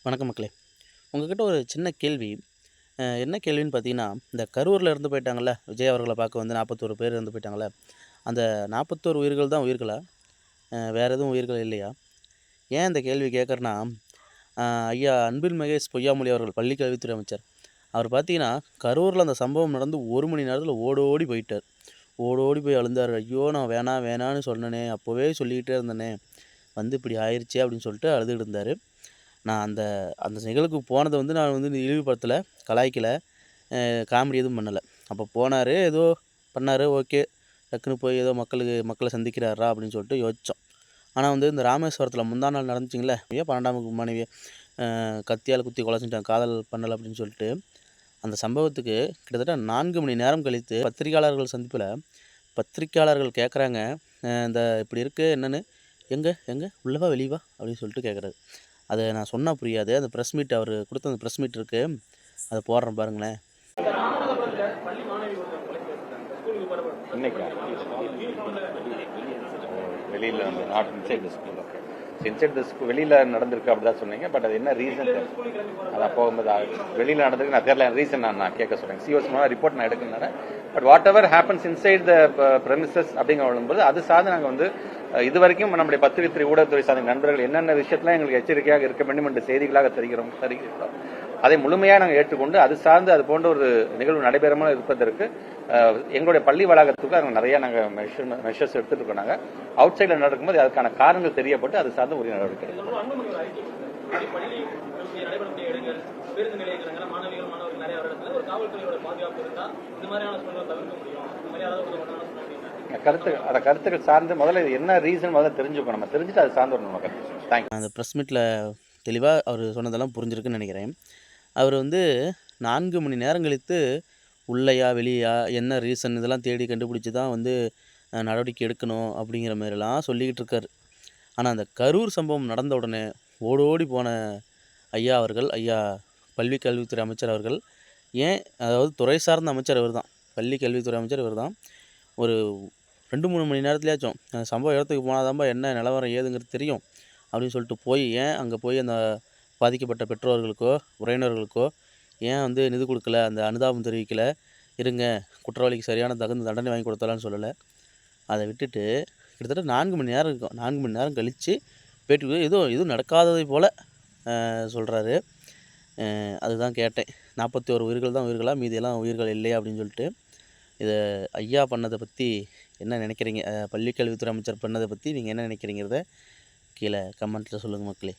வணக்கம் மக்களே. உங்ககிட்ட ஒரு சின்ன கேள்வி. என்ன கேள்வின்னு பார்த்தீங்கன்னா, இந்த கரூரில் இறந்து போயிட்டாங்கல்ல, விஜய் அவர்கள பார்க்க வந்து 41 பேர் இறந்து போயிட்டாங்கல்ல, அந்த 41 உயிர்கள் தான் உயிர்களா? வேறு எதுவும் உயிர்கள் இல்லையா? ஏன் இந்த கேள்வி கேட்குறேன்னா, அ ஐயா அன்பில் மகேஷ் பொய்யாமொழி அவர்கள் பள்ளிக் கல்வித்துறை அமைச்சர். அவர் பார்த்தீங்கன்னா, கரூரில் அந்த சம்பவம் நடந்து 1 மணி நேரத்தில ஓடோடி போயிட்டார். ஓடோடி போய் அழுந்தார். "ஐயோ! நான் வேணாம் வேணான்னு சொன்னேனே, அப்போவே சொல்லிக்கிட்டே இருந்தேனே, வந்து இப்படி ஆயிருச்சே" அப்படின்னு சொல்லிட்டு அழுதுகிட்டு இருந்தார். நான் அந்த அந்த நிகழ்வுக்கு போனத வந்து நான் வந்து இழிவுபடுத்தல, கலாய்க்கல, காமெடி எதுவும் பண்ணல. அப்போ போனாரு, ஏதோ பண்ணாரு, ஓகே. டக்குனு போய் ஏதோ மக்கள சந்திக்கிறார்றா அப்படின்னு சொல்லிட்டு யோசிச்சோம். ஆனா வந்து இந்த ராமேஸ்வரத்தில முந்தா நாள் நடந்துச்சுங்கல்ல, ஏன் 12ஆம் வகுப்பு மாணவிய கத்தியால குத்தி கொலை செஞ்சுட்டாங்க, காதல் பண்ணல அப்படின்னு சொல்லிட்டு, அந்த சம்பவத்துக்கு கிட்டத்தட்ட 4 மணி நேரம் கழித்து பத்திரிக்கையாளர்கள் சந்திப்பில, பத்திரிக்கையாளர்கள் கேட்குறாங்க, இந்த இப்படி இருக்கு என்னன்னு, "எங்க எங்க உள்ள வா, வெளிய வா" அப்படின்னு சொல்லிட்டு கேட்குறாரு. அத நான் சொன்னா புரியாது. அந்த பிரஸ் மீட் அவரு குடுத்த அந்த பிரஸ் மீட் இருக்கு. அத போடுறேன் பாருங்களேன். இன்னைக்கா? வெளியில not inside the school. Okay. Inside the school வெளியில நடந்திருக்கு அப்படிதான் சொன்னீங்க. பட் அது என்ன ரீசன்? அதான் போகும்போது வெளியில நடந்திருக்கு நான் தெரியல. ரீசன் நான் கேட்க சொல்றேன். சிஓஸ் மூலம் ரிப்போர்ட் நான் எடுக்கணும்னா but what ever happens inside the premises அப்படிங்கும்போது அது சார்ந்து நாங்கள் வந்து இது வரைக்கும் நம்முடைய பத்திரிகை ஊடகத்துறை சார்ந்த நண்பர்கள் என்னென்ன விஷயத்துல எங்களுக்கு எச்சரிக்கையாக இருக்க வேண்டும் என்ற செய்திகளாக தருகிறோம் அதை முழுமையாக நாங்கள் ஏற்றுக்கொண்டு அது சார்ந்து அது போன்ற ஒரு நிகழ்வு நடைபெறாமல் இருப்பதற்கு எங்களுடைய பள்ளி வளாகத்துக்கு நிறைய நாங்கள் மெஷர்ஸ் எடுத்துட்டு இருக்கோம். நாங்கள் அவுட் சைடில் நடக்கும்போது அதுக்கான காரணங்கள் தெரியப்பட்டு அது சார்ந்து உரிய நடவடிக்கை கருத்துக்கள் சார்ந்து முதல்ல என்ன ரீசன் முதல்ல தெரிஞ்சுக்கணும். நம்ம தெரிஞ்சுட்டு அது சார்ந்து ஒரு தேங்க்யூ. அந்த பிரஸ் மீட்ல தெளிவாக அவர் சொன்னதெல்லாம் புரிஞ்சிருக்குன்னு நினைக்கிறேன். அவர் வந்து 4 மணி நேரம் கழித்து உள்ளயா, வெளியா, என்ன ரீசன் இதெல்லாம் தேடி கண்டுபிடிச்சு தான் வந்து நடவடிக்கை எடுக்கணும் அப்படிங்கிற மாரிலாம் சொல்லிக்கிட்டு இருக்காரு. ஆனா அந்த கரூர் சம்பவம் நடந்த உடனே ஓடோடி போன ஐயா அவர்கள், ஐயா பள்ளி கல்வித்துறை அமைச்சர் அவர்கள், ஏன் அதாவது துறை சார்ந்த அமைச்சர் இவர்தான். பள்ளி கல்வித்துறை அமைச்சர் இவர்தான். ஒரு 2, 3 மணி நேரத்துலயாச்சும் சம்பவ இடத்துக்கு போனா தான்பா என்ன நிலவரம் ஏதுங்கிறது தெரியும் அப்படின்னு சொல்லிட்டு போய், ஏன் அங்கே போய் அந்த பாதிக்கப்பட்ட பெற்றோர்களுக்கோ, உறவினர்களுக்கோ ஏன் வந்து நிதி கொடுக்கல, அந்த அனுதாபம் தெரிவிக்கல, இருங்க குற்றவாளிக்கு சரியான தகுந்த தண்டனை வாங்கி கொடுத்தலான்னு சொல்லலை. அதை விட்டுட்டு கிட்டத்தட்ட 4 மணி நேரம் இருக்கும். 4 மணி நேரம் கழித்து பேட்டி எதுவும் நடக்காததை போல் சொல்கிறாரு. அதுதான் கேட்டேன். 41 உயிர்கள் தான் உயிர்களா, மீதியெல்லாம் உயிர்கள் இல்லையா அப்படின்னு சொல்லிட்டு. இதை ஐயா பண்ணதை பற்றி என்ன நினைக்கிறீங்க? பள்ளிக்கல்வித்துறை அமைச்சர் பண்ணதை பற்றி நீங்கள் என்ன நினைக்கிறீங்கிறத கீழே கமெண்ட்டில் சொல்லுங்கள் மக்களே.